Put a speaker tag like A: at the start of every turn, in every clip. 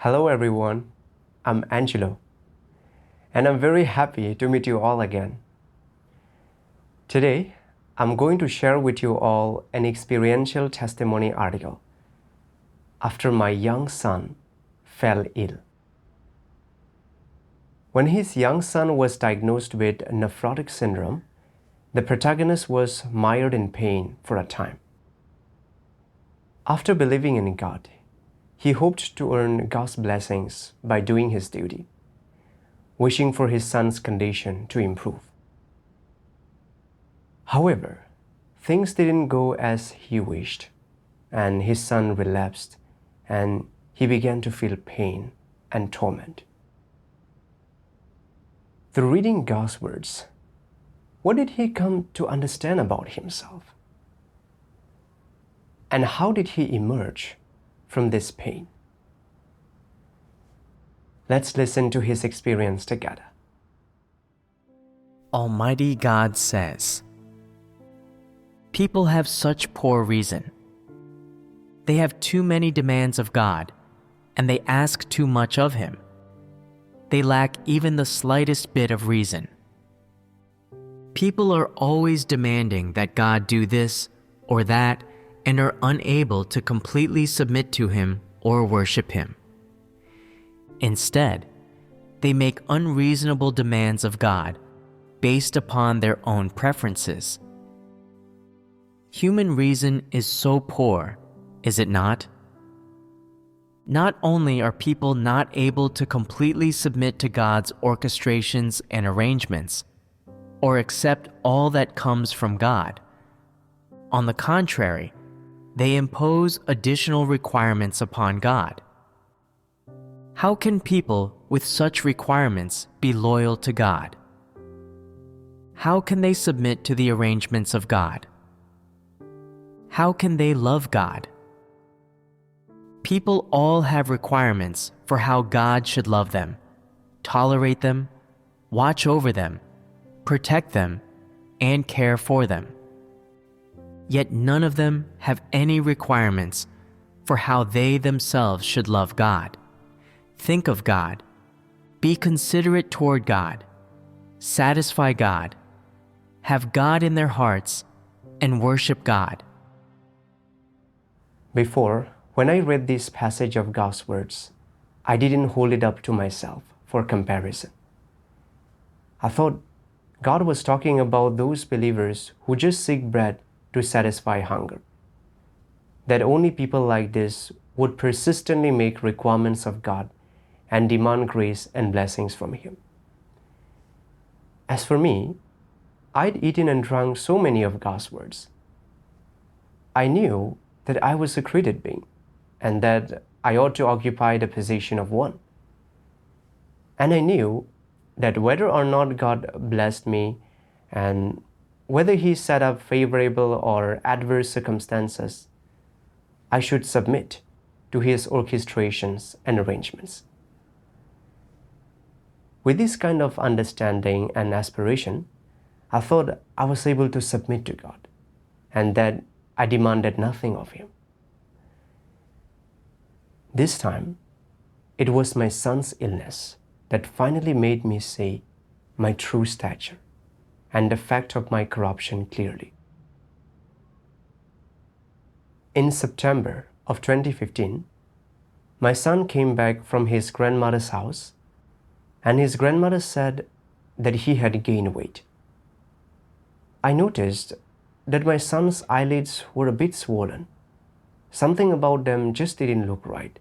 A: Hello everyone, I'm Angelo, and I'm very happy to meet you all again. Today, I'm going to share with you all an experiential testimony article after my young son fell ill. When his young son was diagnosed with nephrotic syndrome, the protagonist was mired in pain for a time. After believing in God, he hoped to earn God's blessings by doing his duty, wishing for his son's condition to improve. However, things didn't go as he wished, and his son relapsed, and he began to feel pain and torment. Through reading God's words, what did he come to understand about himself? And how did he emerge from this pain? Let's listen to his experience together.
B: Almighty God says, people have such poor reason. They have too many demands of God, and they ask too much of Him. They lack even the slightest bit of reason. People are always demanding that God do this or that and are unable to completely submit to Him or worship Him. Instead, they make unreasonable demands of God based upon their own preferences. Human reason is so poor, is it not? Not only are people not able to completely submit to God's orchestrations and arrangements, or accept all that comes from God. On the contrary, they impose additional requirements upon God. How can people with such requirements be loyal to God? How can they submit to the arrangements of God? How can they love God? People all have requirements for how God should love them, tolerate them, watch over them, protect them, and care for them. Yet none of them have any requirements for how they themselves should love God, think of God, be considerate toward God, satisfy God, have God in their hearts, and worship God.
A: Before, when I read this passage of God's words, I didn't hold it up to myself for comparison. I thought God was talking about those believers who just seek bread to satisfy hunger. That only people like this would persistently make requirements of God and demand grace and blessings from Him. As for me, I'd eaten and drunk so many of God's words. I knew that I was a created being and that I ought to occupy the position of one. And I knew that whether or not God blessed me and whether He set up favorable or adverse circumstances, I should submit to His orchestrations and arrangements. With this kind of understanding and aspiration, I thought I was able to submit to God and that I demanded nothing of Him. This time, it was my son's illness that finally made me see my true stature and the fact of my corruption clearly. In September of 2015, my son came back from his grandmother's house, and his grandmother said that he had gained weight. I noticed that my son's eyelids were a bit swollen. Something about them just didn't look right.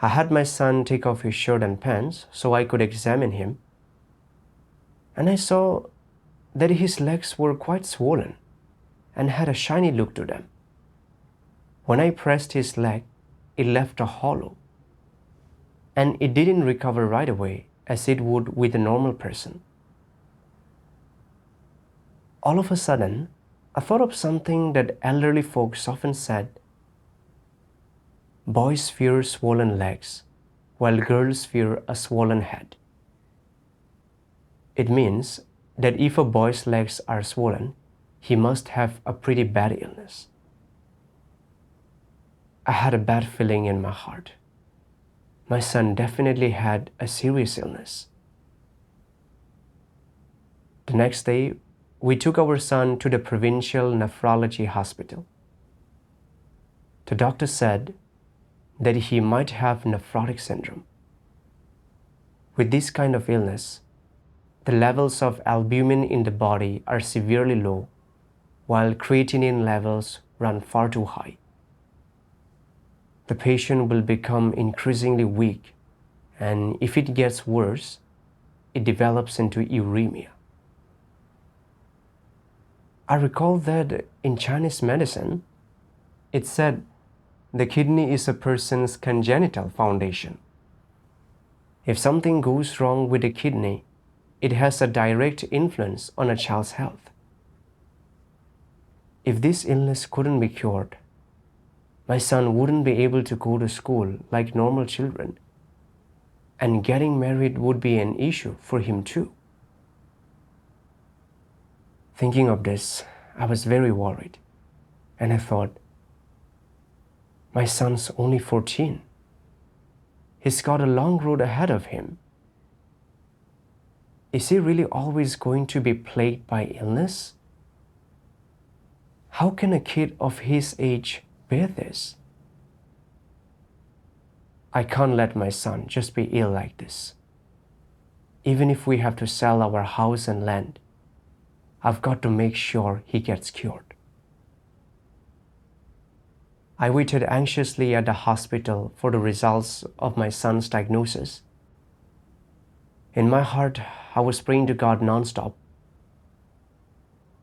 A: I had my son take off his shirt and pants so I could examine him, and I saw that his legs were quite swollen and had a shiny look to them. When I pressed his leg, it left a hollow, and it didn't recover right away as it would with a normal person. All of a sudden, I thought of something that elderly folks often said: boys fear swollen legs, while girls fear a swollen head. It means that if a boy's legs are swollen, he must have a pretty bad illness. I had a bad feeling in my heart, my son definitely had a serious illness. The next day, we took our son to the provincial nephrology hospital. The doctor said that he might have nephrotic syndrome. With this kind of illness, the levels of albumin in the body are severely low, while creatinine levels run far too high. The patient will become increasingly weak, and if it gets worse, it develops into uremia. I recall that in Chinese medicine, it said the kidney is a person's congenital foundation. If something goes wrong with the kidney, it has a direct influence on a child's health. If this illness couldn't be cured, my son wouldn't be able to go to school like normal children, and getting married would be an issue for him too. Thinking of this, I was very worried, and I thought, my son's only 14. He's got a long road ahead of him. Is he really always going to be plagued by illness? How can a kid of his age bear this? I can't let my son just be ill like this. Even if we have to sell our house and land, I've got to make sure he gets cured. I waited anxiously at the hospital for the results of my son's diagnosis. In my heart, I was praying to God nonstop.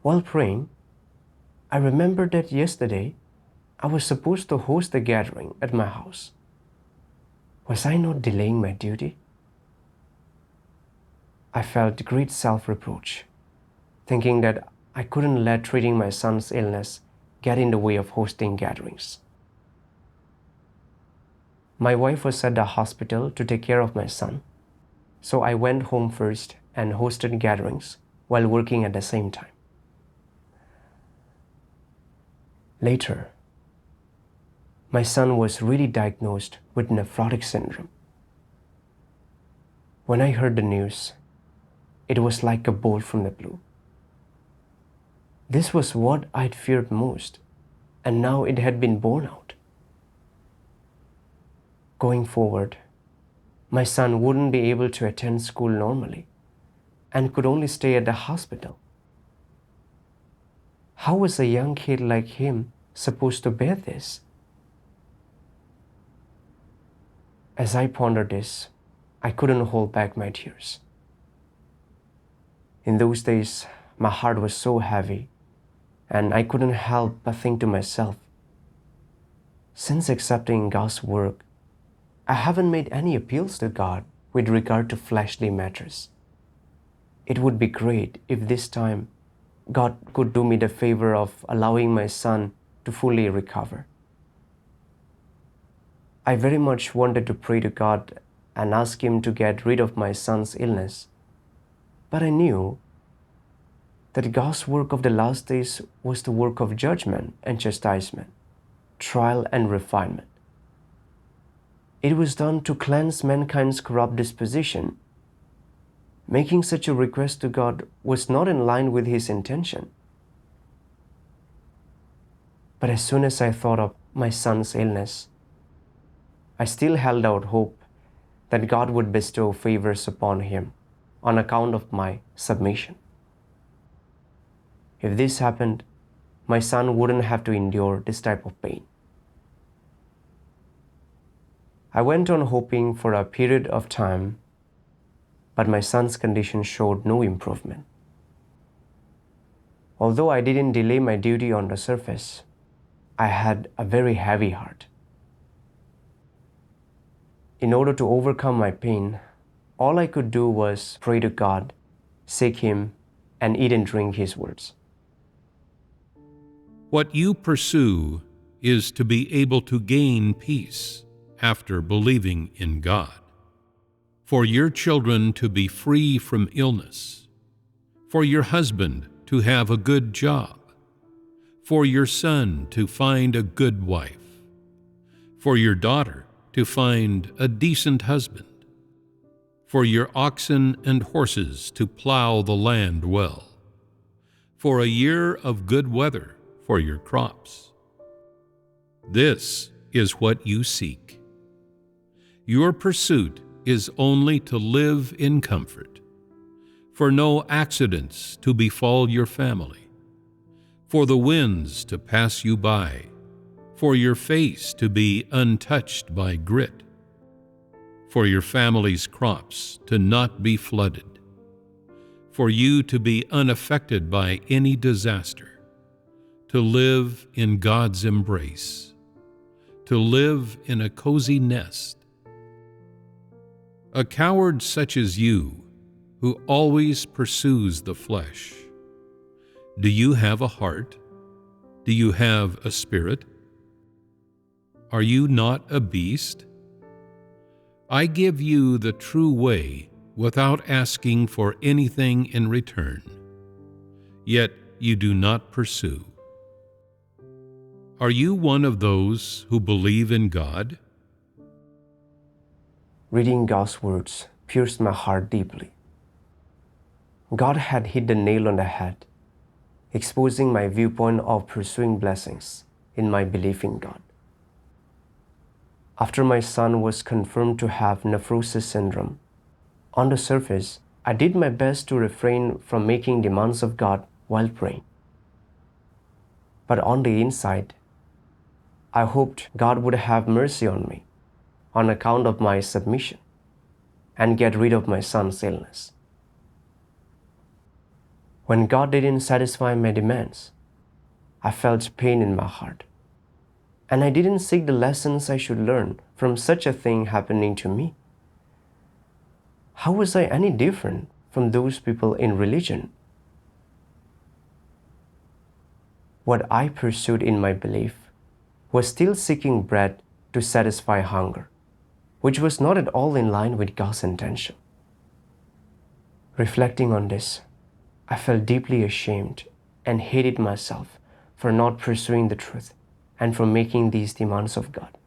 A: While praying, I remembered that yesterday I was supposed to host a gathering at my house. Was I not delaying my duty? I felt great self-reproach, thinking that I couldn't let treating my son's illness get in the way of hosting gatherings. My wife was at the hospital to take care of my son, so I went home first and hosted gatherings while working at the same time. Later, my son was really diagnosed with nephrotic syndrome. When I heard the news, it was like a bolt from the blue. This was what I'd feared most, and now it had been borne out. Going forward, my son wouldn't be able to attend school normally and could only stay at the hospital. How was a young kid like him supposed to bear this? As I pondered this, I couldn't hold back my tears. In those days, my heart was so heavy, and I couldn't help but think to myself, since accepting God's work, I haven't made any appeals to God with regard to fleshly matters. It would be great if this time God could do me the favor of allowing my son to fully recover. I very much wanted to pray to God and ask Him to get rid of my son's illness, but I knew that God's work of the last days was the work of judgment and chastisement, trial and refinement. It was done to cleanse mankind's corrupt disposition. Making such a request to God was not in line with His intention. But as soon as I thought of my son's illness, I still held out hope that God would bestow favors upon him on account of my submission. If this happened, my son wouldn't have to endure this type of pain. I went on hoping for a period of time, but my son's condition showed no improvement. Although I didn't delay my duty on the surface, I had a very heavy heart. In order to overcome my pain, all I could do was pray to God, seek Him, and eat and drink His words.
C: What you pursue is to be able to gain peace after believing in God, for your children to be free from illness, for your husband to have a good job, for your son to find a good wife, for your daughter to find a decent husband, for your oxen and horses to plow the land well, for a year of good weather for your crops. This is what you seek. Your pursuit is only to live in comfort, for no accidents to befall your family, for the winds to pass you by, for your face to be untouched by grit, for your family's crops to not be flooded, for you to be unaffected by any disaster, to live in God's embrace, to live in a cozy nest. A coward such as you, who always pursues the flesh, do you have a heart? Do you have a spirit? Are you not a beast? I give you the true way without asking for anything in return, yet you do not pursue. Are you one of those who believe in God?
A: Reading God's words pierced my heart deeply. God had hit the nail on the head, exposing my viewpoint of pursuing blessings in my belief in God. After my son was confirmed to have nephrosis syndrome, on the surface, I did my best to refrain from making demands of God while praying. But on the inside, I hoped God would have mercy on me on account of my submission and get rid of my son's illness. When God didn't satisfy my demands, I felt pain in my heart, and I didn't seek the lessons I should learn from such a thing happening to me. How was I any different from those people in religion? What I pursued in my belief was still seeking bread to satisfy hunger, which was not at all in line with God's intention. Reflecting on this, I felt deeply ashamed and hated myself for not pursuing the truth and for making these demands of God.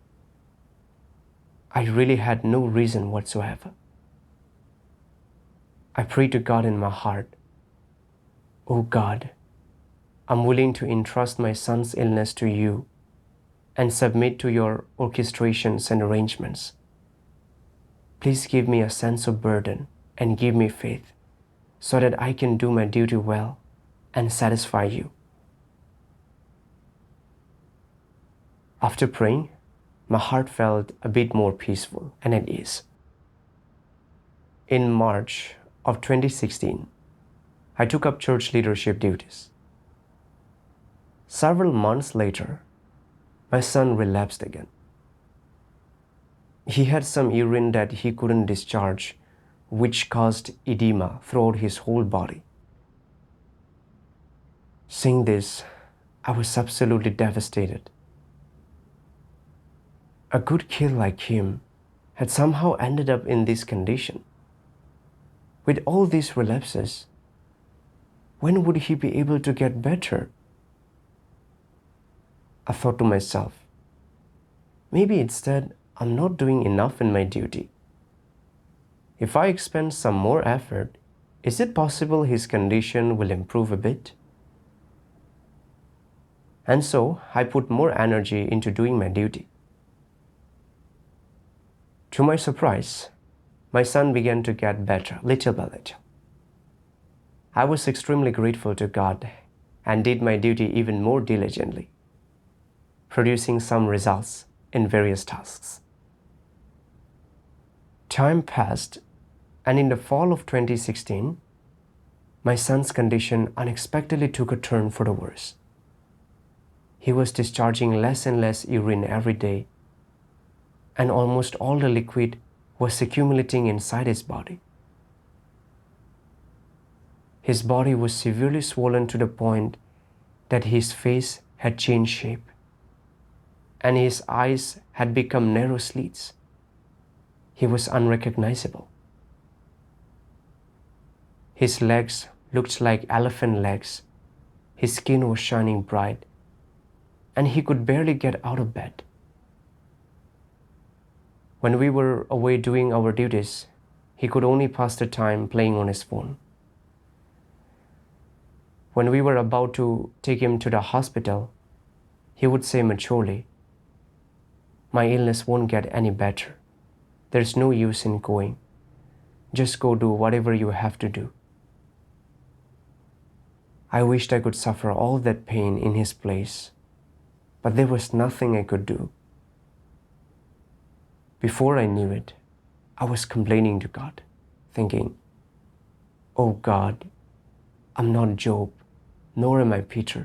A: I really had no reason whatsoever. I prayed to God in my heart, "Oh God, I'm willing to entrust my son's illness to you and submit to your orchestrations and arrangements. Please give me a sense of burden and give me faith so that I can do my duty well and satisfy you." After praying, my heart felt a bit more peaceful and at ease. In March of 2016, I took up church leadership duties. Several months later, my son relapsed again. He had some urine that he couldn't discharge, which caused edema throughout his whole body. Seeing this, I was absolutely devastated. A good kid like him had somehow ended up in this condition. With all these relapses, when would he be able to get better? I thought to myself, maybe it's that I'm not doing enough in my duty. If I expend some more effort, is it possible his condition will improve a bit? And so I put more energy into doing my duty. To my surprise, my son began to get better little by little. I was extremely grateful to God and did my duty even more diligently, producing some results in various tasks. Time passed, and in the fall of 2016, my son's condition unexpectedly took a turn for the worse. He was discharging less and less urine every day, and almost all the liquid was accumulating inside his body. His body was severely swollen to the point that his face had changed shape, and his eyes had become narrow slits. He was unrecognizable. His legs looked like elephant legs. His skin was shining bright, and he could barely get out of bed. When we were away doing our duties, he could only pass the time playing on his phone. When we were about to take him to the hospital, he would say maturely, "My illness won't get any better. There's no use in going. Just go do whatever you have to do." I wished I could suffer all that pain in his place, but there was nothing I could do. Before I knew it, I was complaining to God, thinking, "Oh God, I'm not Job, nor am I Peter.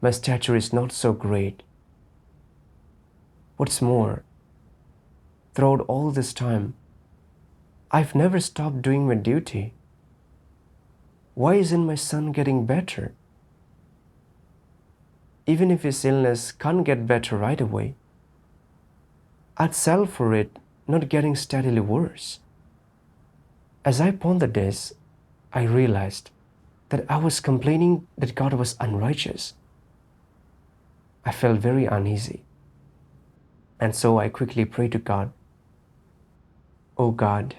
A: My stature is not so great. What's more, throughout all this time, I've never stopped doing my duty. Why isn't my son getting better? Even if his illness can't get better right away, I'd settle for it not getting steadily worse." As I pondered this, I realized that I was complaining that God was unrighteous. I felt very uneasy, and so I quickly prayed to God, "Oh God,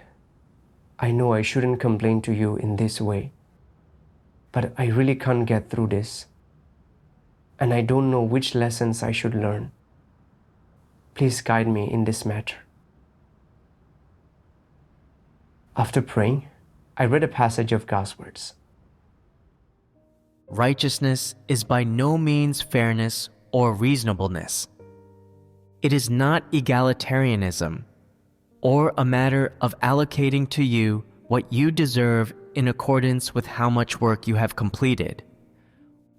A: I know I shouldn't complain to you in this way, but I really can't get through this, and I don't know which lessons I should learn. Please guide me in this matter." After praying, I read a passage of God's words.
B: Righteousness is by no means fairness or reasonableness. It is not egalitarianism or a matter of allocating to you what you deserve in accordance with how much work you have completed,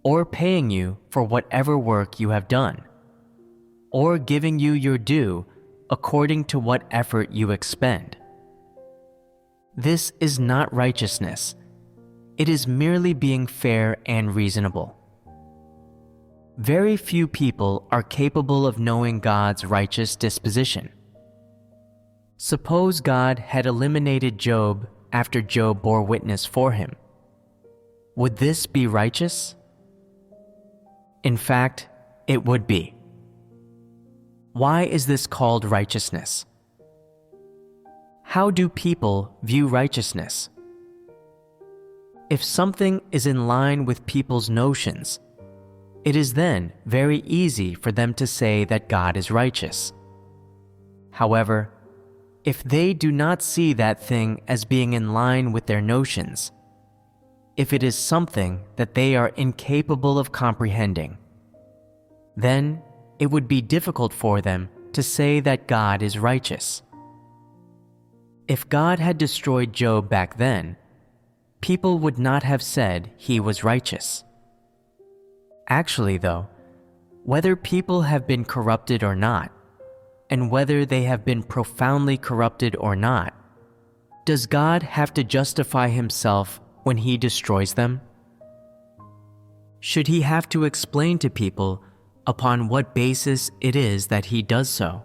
B: or paying you for whatever work you have done, or giving you your due according to what effort you expend. This is not righteousness. It is merely being fair and reasonable. Very few people are capable of knowing God's righteous disposition. Suppose God had eliminated Job after Job bore witness for him. Would this be righteous? In fact, it would be. Why is this called righteousness? How do people view righteousness? If something is in line with people's notions, it is then very easy for them to say that God is righteous. However, if they do not see that thing as being in line with their notions, if it is something that they are incapable of comprehending, then it would be difficult for them to say that God is righteous. If God had destroyed Job back then, people would not have said he was righteous. Actually, though, whether people have been corrupted or not, and whether they have been profoundly corrupted or not, does God have to justify himself when he destroys them? Should he have to explain to people upon what basis it is that he does so?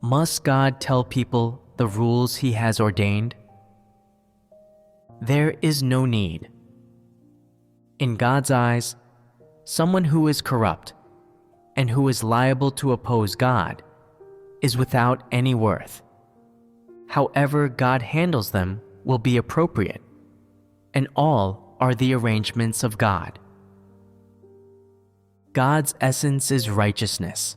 B: Must God tell people the rules he has ordained? There is no need. In God's eyes, someone who is corrupt and who is liable to oppose God is without any worth. However God handles them will be appropriate, and all are the arrangements of God. God's essence is righteousness.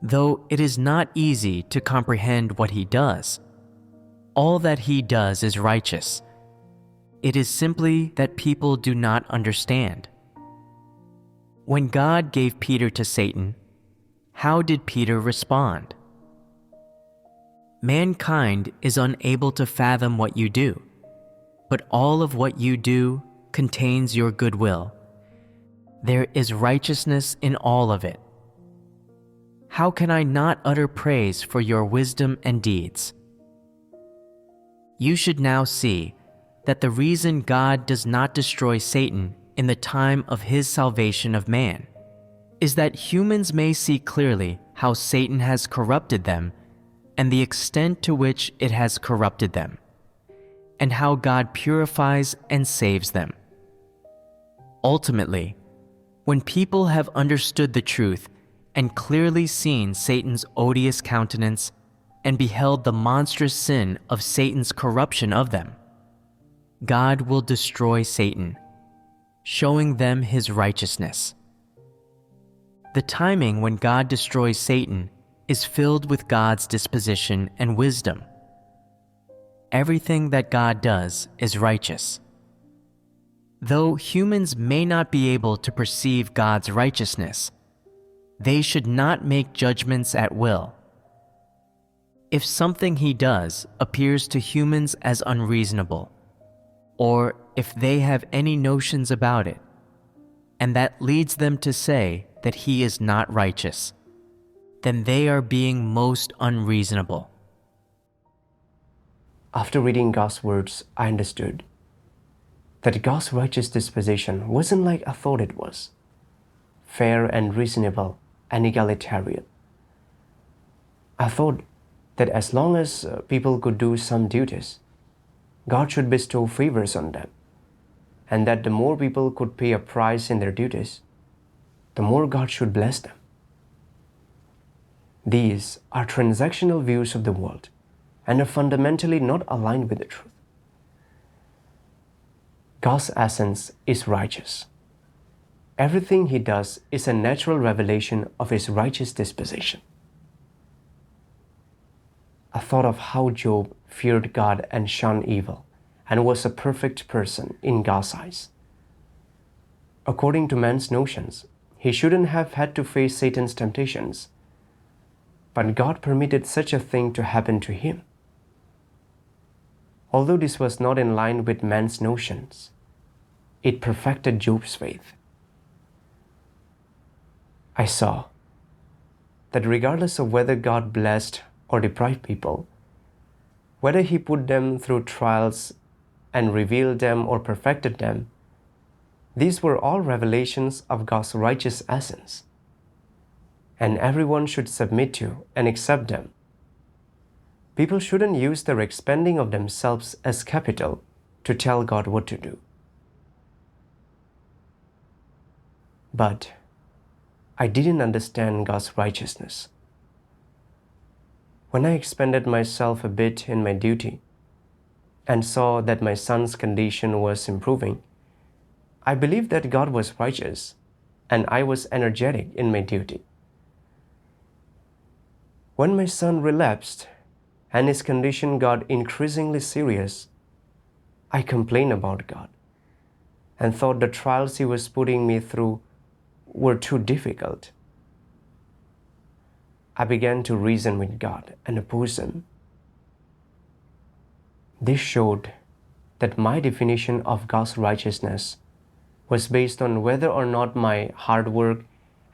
B: Though it is not easy to comprehend what he does, all that he does is righteous. It is simply that people do not understand. When God gave Peter to Satan, how did Peter respond? Mankind is unable to fathom what you do, but all of what you do contains your goodwill. There is righteousness in all of it. How can I not utter praise for your wisdom and deeds? You should now see that the reason God does not destroy Satan in the time of his salvation of man is that humans may see clearly how Satan has corrupted them and the extent to which it has corrupted them, and how God purifies and saves them. Ultimately, when people have understood the truth and clearly seen Satan's odious countenance and beheld the monstrous sin of Satan's corruption of them, God will destroy Satan, showing them his righteousness. The timing when God destroys Satan is filled with God's disposition and wisdom. Everything that God does is righteous. Though humans may not be able to perceive God's righteousness, they should not make judgments at will. If something he does appears to humans as unreasonable, or if they have any notions about it, and that leads them to say that he is not righteous, then they are being most unreasonable.
A: After reading God's words, I understood that God's righteous disposition wasn't like I thought it was, fair and reasonable and egalitarian. I thought that as long as people could do some duties, God should bestow favors on them, and that the more people could pay a price in their duties, the more God should bless them. These are transactional views of the world and are fundamentally not aligned with the truth. God's essence is righteous. Everything he does is a natural revelation of his righteous disposition. I thought of how Job feared God and shunned evil and was a perfect person in God's eyes. According to man's notions, he shouldn't have had to face Satan's temptations, but God permitted such a thing to happen to him. Although this was not in line with man's notions, it perfected Job's faith. I saw that regardless of whether God blessed or deprived people, whether he put them through trials and revealed them or perfected them, these were all revelations of God's righteous essence, and everyone should submit to and accept them. People shouldn't use their expending of themselves as capital to tell God what to do. But I didn't understand God's righteousness. When I expended myself a bit in my duty and saw that my son's condition was improving, I believed that God was righteous and I was energetic in my duty. When my son relapsed and his condition got increasingly serious, I complained about God and thought the trials he was putting me through were too difficult. I began to reason with God and oppose him. This showed that my definition of God's righteousness was based on whether or not my hard work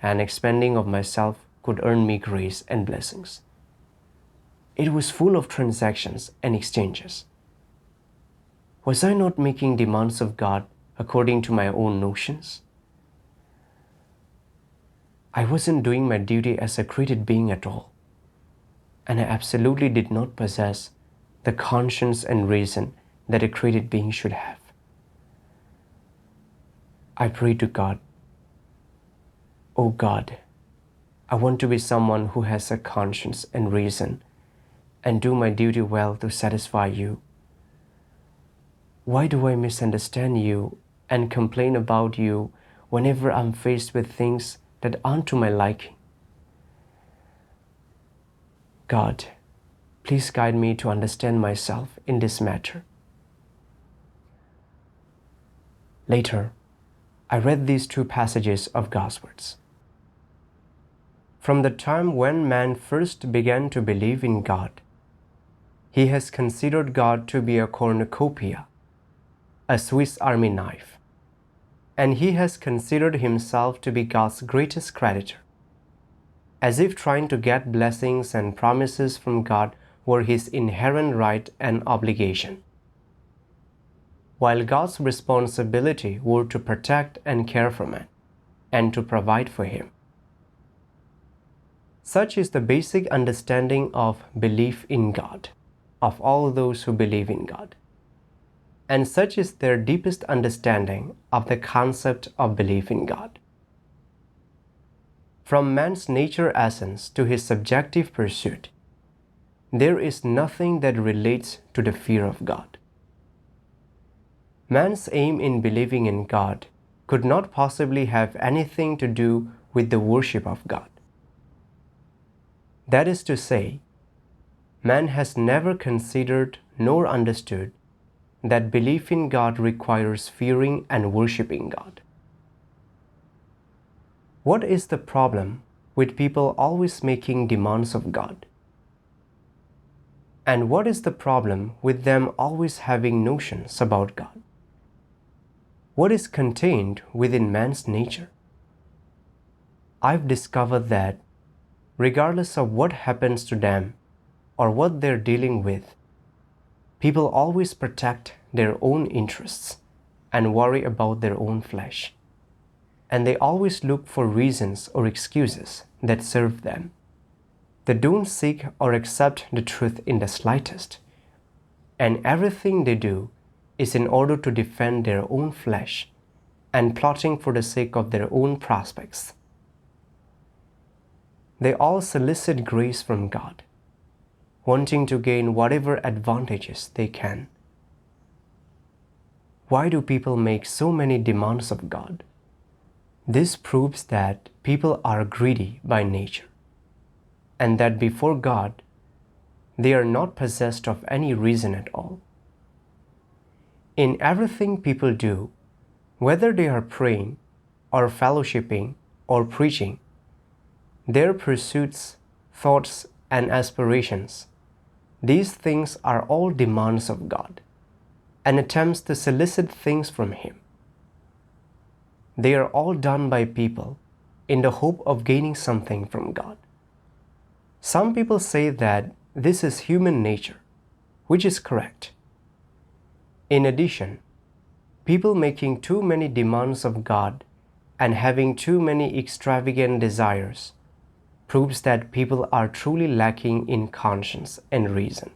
A: and expending of myself could earn me grace and blessings. It was full of transactions and exchanges. Was I not making demands of God according to my own notions? I wasn't doing my duty as a created being at all, and I absolutely did not possess the conscience and reason that a created being should have. I prayed to God, "Oh God, I want to be someone who has a conscience and reason and do my duty well to satisfy you. Why do I misunderstand you and complain about you whenever I'm faced with things that aren't to my liking? God, please guide me to understand myself in this matter." Later, I read these two passages of God's words. From the time when man first began to believe in God, he has considered God to be a cornucopia, a Swiss Army knife, and he has considered himself to be God's greatest creditor, as if trying to get blessings and promises from God were his inherent right and obligation, while God's responsibility were to protect and care for man and to provide for him. Such is the basic understanding of belief in God, of all those who believe in God. And such is their deepest understanding of the concept of belief in God. From man's nature essence to his subjective pursuit, there is nothing that relates to the fear of God. Man's aim in believing in God could not possibly have anything to do with the worship of God. That is to say, man has never considered nor understood that belief in God requires fearing and worshiping God. What is the problem with people always making demands of God? And what is the problem with them always having notions about God? What is contained within man's nature? I've discovered that regardless of what happens to them or what they're dealing with, people always protect their own interests and worry about their own flesh. And they always look for reasons or excuses that serve them. They don't seek or accept the truth in the slightest. And everything they do is in order to defend their own flesh and plotting for the sake of their own prospects. They all solicit grace from God, wanting to gain whatever advantages they can. Why do people make so many demands of God? This proves that people are greedy by nature, and that before God, they are not possessed of any reason at all. In everything people do, whether they are praying or fellowshipping or preaching, their pursuits, thoughts, and aspirations, these things are all demands of God and attempts to solicit things from Him. They are all done by people in the hope of gaining something from God. Some people say that this is human nature, which is correct. In addition, people making too many demands of God and having too many extravagant desires proves that people are truly lacking in conscience and reason.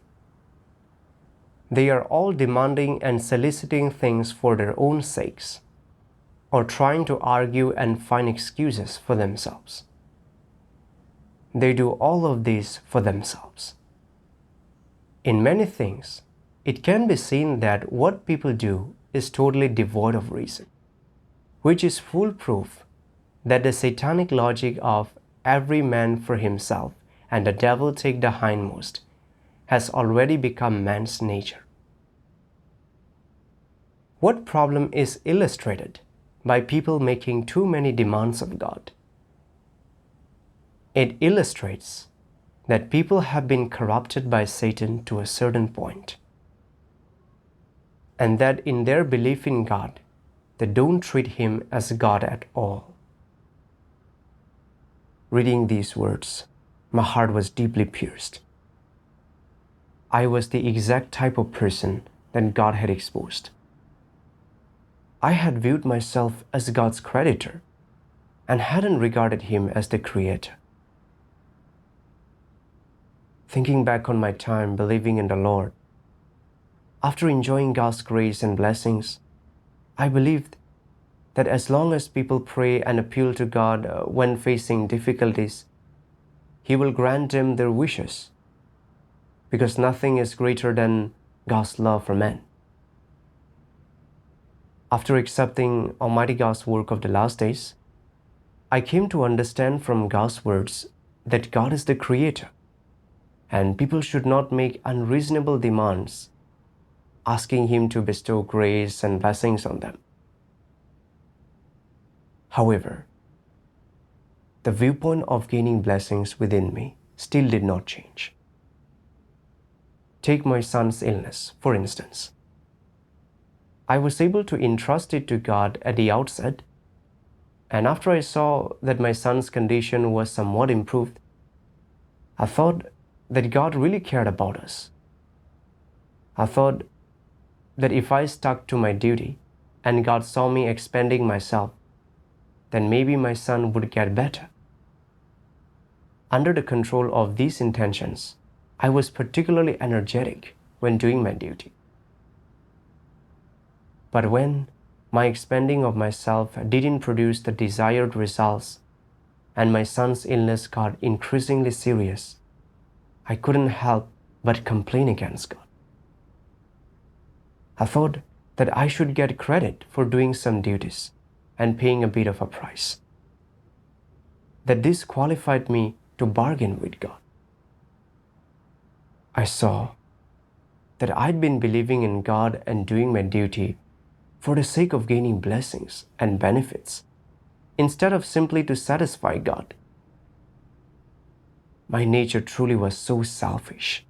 A: They are all demanding and soliciting things for their own sakes, or trying to argue and find excuses for themselves. They do all of this for themselves. In many things, it can be seen that what people do is totally devoid of reason, which is full proof that the satanic logic of every man for himself and the devil take the hindmost has already become man's nature. What problem is illustrated by people making too many demands of God? It illustrates that people have been corrupted by Satan to a certain point, and that in their belief in God, they don't treat Him as God at all. Reading these words, my heart was deeply pierced. I was the exact type of person that God had exposed. I had viewed myself as God's creditor and hadn't regarded Him as the Creator. Thinking back on my time believing in the Lord, after enjoying God's grace and blessings, I believed that as long as people pray and appeal to God when facing difficulties, He will grant them their wishes, because nothing is greater than God's love for men. After accepting Almighty God's work of the last days, I came to understand from God's words that God is the Creator, and people should not make unreasonable demands, asking Him to bestow grace and blessings on them. However, the viewpoint of gaining blessings within me still did not change. Take my son's illness, for instance. I was able to entrust it to God at the outset, and after I saw that my son's condition was somewhat improved, I thought that God really cared about us. I thought that if I stuck to my duty and God saw me expending myself, then maybe my son would get better. Under the control of these intentions, I was particularly energetic when doing my duty. But when my expending of myself didn't produce the desired results, and my son's illness got increasingly serious, I couldn't help but complain against God. I thought that I should get credit for doing some duties and paying a bit of a price, that this qualified me to bargain with God. I saw that I'd been believing in God and doing my duty for the sake of gaining blessings and benefits, instead of simply to satisfy God. My nature truly was so selfish.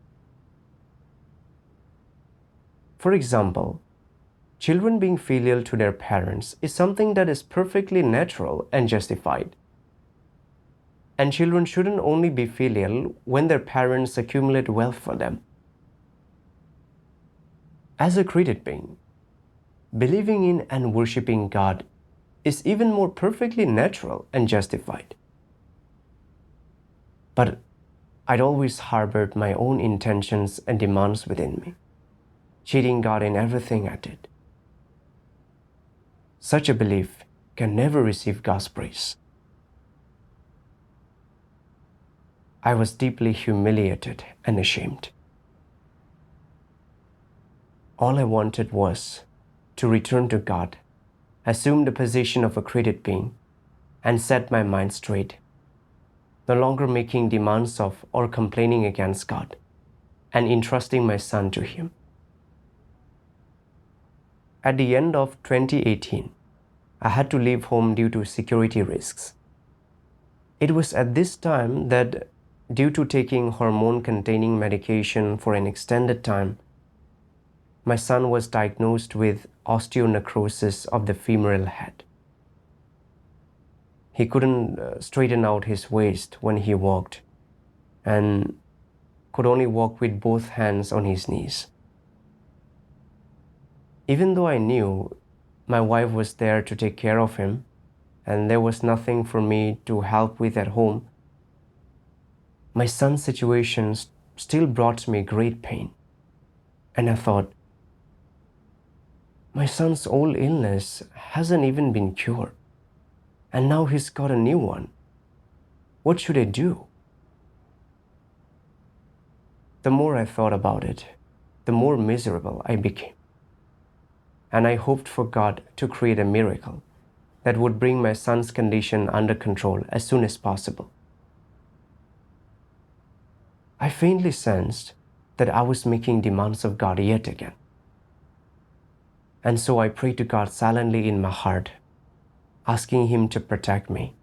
A: For example, children being filial to their parents is something that is perfectly natural and justified. And children shouldn't only be filial when their parents accumulate wealth for them. As a created being, believing in and worshiping God is even more perfectly natural and justified. But I'd always harbored my own intentions and demands within me, cheating God in everything I did. Such a belief can never receive God's praise. I was deeply humiliated and ashamed. All I wanted was to return to God, assume the position of a created being, and set my mind straight, no longer making demands of or complaining against God, and entrusting my son to Him. At the end of 2018, I had to leave home due to security risks. It was at this time that, due to taking hormone-containing medication for an extended time, my son was diagnosed with osteonecrosis of the femoral head. He couldn't straighten out his waist when he walked and could only walk with both hands on his knees. Even though I knew my wife was there to take care of him and there was nothing for me to help with at home, my son's situation still brought me great pain. And I thought, my son's old illness hasn't even been cured, and now he's got a new one. What should I do? The more I thought about it, the more miserable I became. And I hoped for God to create a miracle that would bring my son's condition under control as soon as possible. I faintly sensed that I was making demands of God yet again. And so I prayed to God silently in my heart, asking Him to protect me,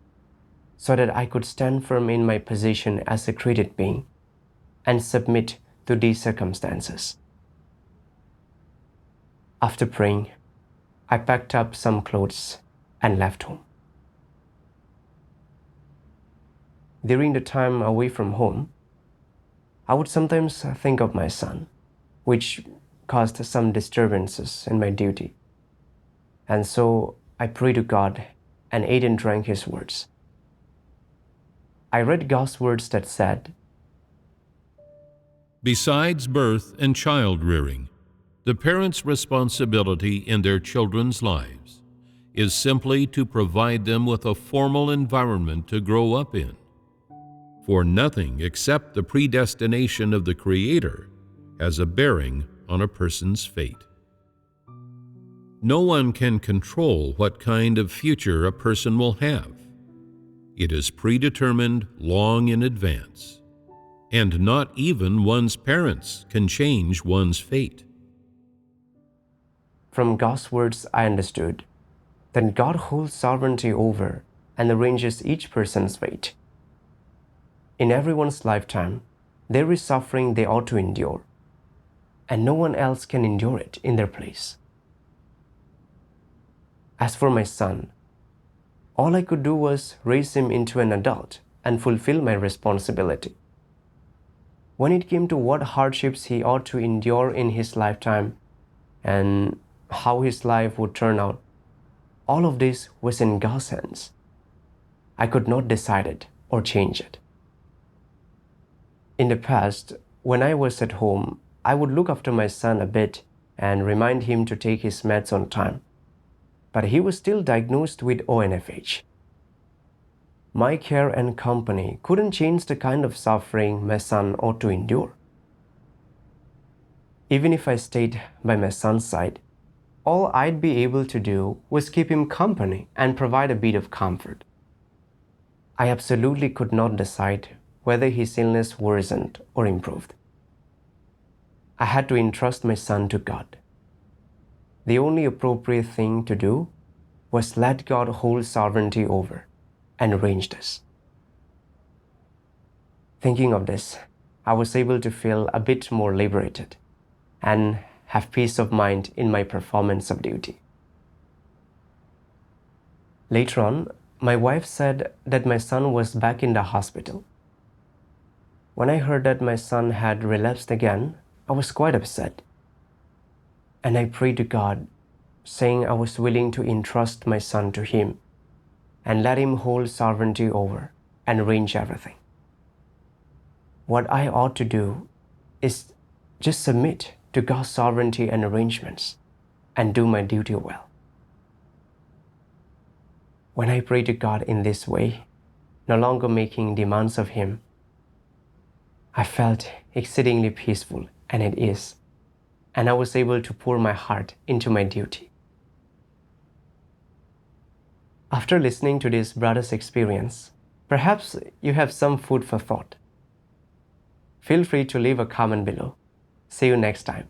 A: so that I could stand firm in my position as a created being and submit to these circumstances. After praying, I packed up some clothes and left home. During the time away from home, I would sometimes think of my son, which caused some disturbances in my duty. And so I prayed to God and ate and drank His words. I read God's words that said,
C: Besides birth and child rearing, the parents' responsibility in their children's lives is simply to provide them with a formal environment to grow up in. For nothing except the predestination of the Creator has a bearing on a person's fate. No one can control what kind of future a person will have. It is predetermined long in advance, and not even one's parents can change one's fate.
A: From God's words, I understood that God holds sovereignty over and arranges each person's fate. In everyone's lifetime, there is suffering they ought to endure, and no one else can endure it in their place. As for my son, all I could do was raise him into an adult and fulfill my responsibility. When it came to what hardships he ought to endure in his lifetime and how his life would turn out, all of this was in God's hands. I could not decide it or change it. In the past, when I was at home, I would look after my son a bit and remind him to take his meds on time. But he was still diagnosed with ONFH. My care and company couldn't change the kind of suffering my son ought to endure. Even if I stayed by my son's side, all I'd be able to do was keep him company and provide a bit of comfort. I absolutely could not decide whether his illness worsened or improved. I had to entrust my son to God. The only appropriate thing to do was let God hold sovereignty over and arrange this. Thinking of this, I was able to feel a bit more liberated and have peace of mind in my performance of duty. Later on, my wife said that my son was back in the hospital. When I heard that my son had relapsed again, I was quite upset. And I prayed to God, saying I was willing to entrust my son to Him and let Him hold sovereignty over and arrange everything. What I ought to do is just submit to God's sovereignty and arrangements and do my duty well. When I pray to God in this way, no longer making demands of Him, I felt exceedingly peaceful and at ease, and I was able to pour my heart into my duty. After listening to this brother's experience, perhaps you have some food for thought. Feel free to leave a comment below. See you next time.